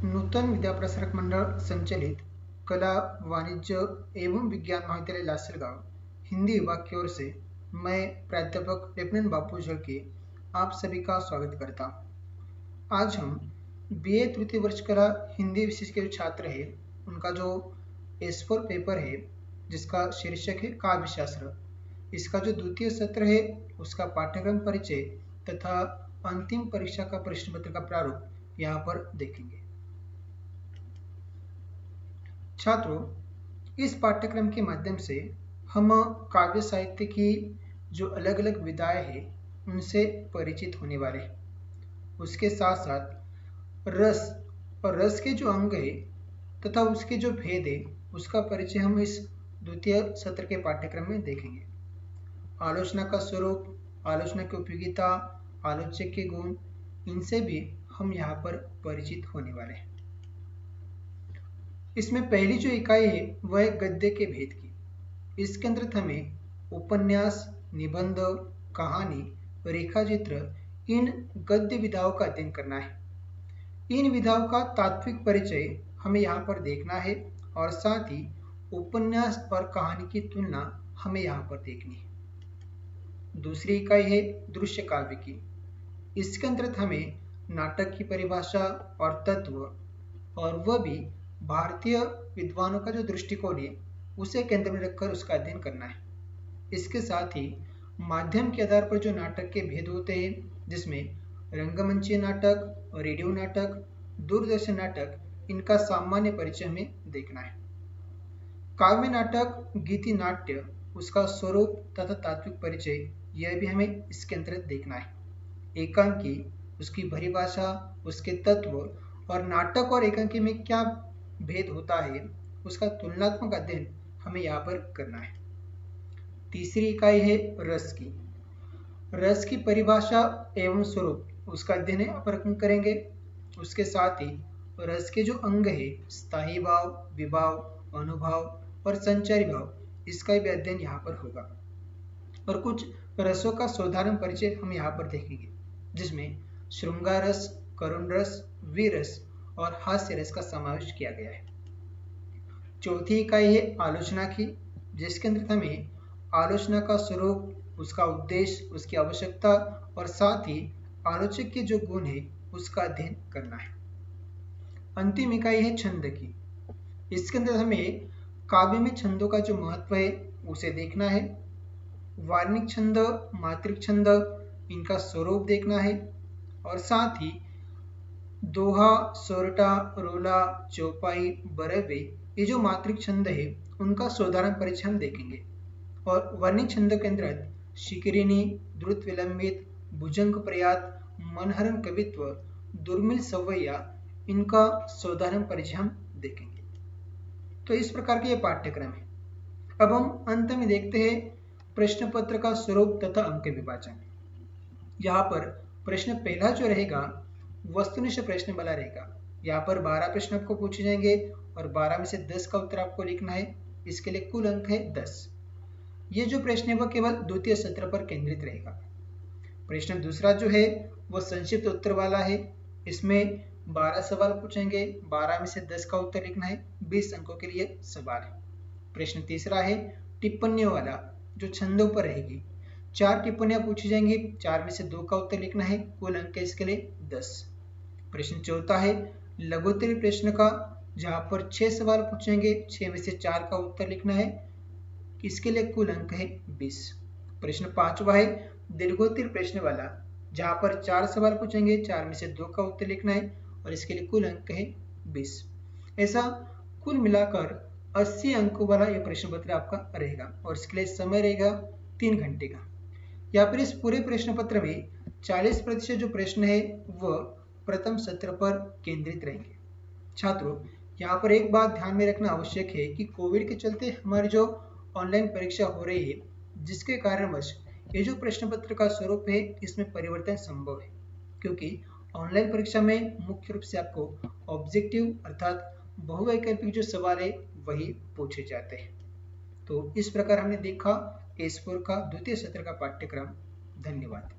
नूतन विद्या प्रसारक मंडल संचालित कला, वाणिज्य एवं विज्ञान महाविद्यालय लासलगांव हिंदी विभाग की ओर से मैं प्राध्यापक लेफ्टिनेंट बापू झलके आप सभी का स्वागत करता हूँ। आज हम बीए तृतीय वर्ष कला हिंदी विषय के जो छात्र हैं उनका जो S4 पेपर है जिसका शीर्षक है काव्यशास्त्र, इसका जो द्वितीय सत्र है उसका पाठ्यक्रम परिचय तथा अंतिम परीक्षा का प्रश्न पत्र का प्रारूप यहाँ पर देखेंगे। छात्रों, इस पाठ्यक्रम के माध्यम से हम काव्य साहित्य की जो अलग अलग विधाएं हैं उनसे परिचित होने वाले हैं। उसके साथ साथ रस और रस के जो अंग है तथा उसके जो भेद है उसका परिचय हम इस द्वितीय सत्र के पाठ्यक्रम में देखेंगे। आलोचना का स्वरूप, आलोचना की उपयोगिता, आलोचक के गुण, इनसे भी हम यहाँ पर परिचित होने वाले हैं। इसमें पहली जो इकाई है वह है गद्य के भेद की। इसके अंतर्गत हमें उपन्यास, निबंध, कहानी, रेखाचित्र, इन गद्य विधाओं का अध्ययन करना है। इन विधाओं का तात्विक परिचय हमें यहाँ पर देखना है और साथ ही उपन्यास और कहानी की तुलना हमें यहाँ पर देखनी है। दूसरी इकाई है दृश्य काव्य की। इसके अंतर्गत हमें नाटक की परिभाषा और तत्व, और वह भी भारतीय विद्वानों का जो दृष्टिकोण है उसे केंद्र में रखकर उसका अध्ययन करना है। इसके साथ ही माध्यम के आधार पर जो नाटक के भेद होते हैं जिसमें रंगमंचीय नाटक, रेडियो नाटक, दूरदर्शन नाटक, इनका सामान्य परिचय हमें देखना है। काव्य नाटक, गीति नाट्य, उसका स्वरूप तथा तात्विक परिचय यह भी हमें इसके अंतर्गत देखना है। एकांकी, उसकी परिभाषा, उसके तत्व और नाटक और एकांकी में क्या भेद होता है उसका तुलनात्मक अध्ययन हमें यहाँ पर करना है। तीसरी इकाई है रस की। रस की परिभाषा एवं स्वरूप, उसका अध्ययन यहाँ पर हम करेंगे। उसके साथ ही रस के जो अंग है स्थायी भाव, विभाव, अनुभाव और संचारी भाव, इसका भी अध्ययन यहाँ पर होगा। और कुछ रसों का साधारण परिचय हम यहाँ पर देखेंगे जिसमें श्रृंगार रस, करुण रस, वीर रस और हास्य रस का समावेश किया गया है। चौथी इकाई है आलोचना की, जिसके अंदर हमें आलोचना का स्वरूप, उसका उद्देश्य, उसकी आवश्यकता और साथ ही आलोचक के जो गुण है उसका अध्ययन करना है। अंतिम इकाई है छंद की। इसके अंदर हमें काव्य में छंदों का जो महत्व है उसे देखना है। वार्णिक छंद, मात्रिक छंद, इनका स्वरूप देखना है और साथ ही दोहा, सोरठा, रोला, चौपाई, बरवे, ये जो मात्रिक छंद है उनका साधारण परिचय हम देखेंगे। और वर्णिक छंद के अंतर्गत शिखरिणी, द्रुत विलंबित, भुजंग प्रयात, मनहरण कवित्व, दुर्मिल सवैया, इनका साधारण परिचय हम देखेंगे। तो इस प्रकार के ये पाठ्यक्रम है। अब हम अंत में देखते हैं प्रश्न पत्र का स्वरूप तथा अंक विभाजन। यहाँ पर प्रश्न पहला जो रहेगा वस्तुनिष्ठ प्रश्न वाला रहेगा। यहाँ पर 12 प्रश्न आपको पूछे जाएंगे और 12 में से 10 का उत्तर आपको लिखना है। इसके लिए कुल अंक है 10। ये जो प्रश्न है वह केवल द्वितीय सत्र पर केंद्रित रहेगा। प्रश्न दूसरा जो है वह संक्षिप्त उत्तर वाला है। इसमें 12 सवाल पूछेंगे, 12 में से 10 का उत्तर लिखना है, 20 अंकों के लिए सवाल है। प्रश्न तीसरा है टिप्पणियों वाला, जो छंदों पर रहेगी। 4 टिप्पणियां पूछी जाएंगी, 4 में से 2 का उत्तर लिखना है, कुल अंक इसके लिए 10। प्रश्न चौथा है लघुत्तरी प्रश्न का, जहां पर 6 सवाल पूछेंगे, 6 में से 4 का उत्तर लिखना है, इसके लिए कुल अंक है 20। प्रश्न पांचवा है दीर्घोत्तरी प्रश्न वाला, जहां पर 4 सवाल पूछेंगे, 4 में से 2 का उत्तर लिखना है और इसके लिए कुल अंक है 20। ऐसा कुल मिलाकर 80 अंकों वाला यह प्रश्न पत्र आपका रहेगा और इसके लिए समय रहेगा 3 घंटे का। यहाँ पर इस पूरे प्रश्न पत्र में 40% जो प्रश्न है वह प्रथम सत्र पर केंद्रित रहेंगे। छात्रों, यहाँ पर एक बात ध्यान में रखना आवश्यक है कि कोविड के चलते हमारी जो ऑनलाइन परीक्षा हो रही है, जिसके कारणवश ये जो प्रश्न पत्र का स्वरूप है इसमें परिवर्तन संभव है, क्योंकि ऑनलाइन परीक्षा में मुख्य रूप से आपको ऑब्जेक्टिव अर्थात बहुवैकल्पिक जो सवाल है वही पूछे जाते हैं। तो इस प्रकार हमने देखा S4 का द्वितीय सत्र का पाठ्यक्रम। धन्यवाद।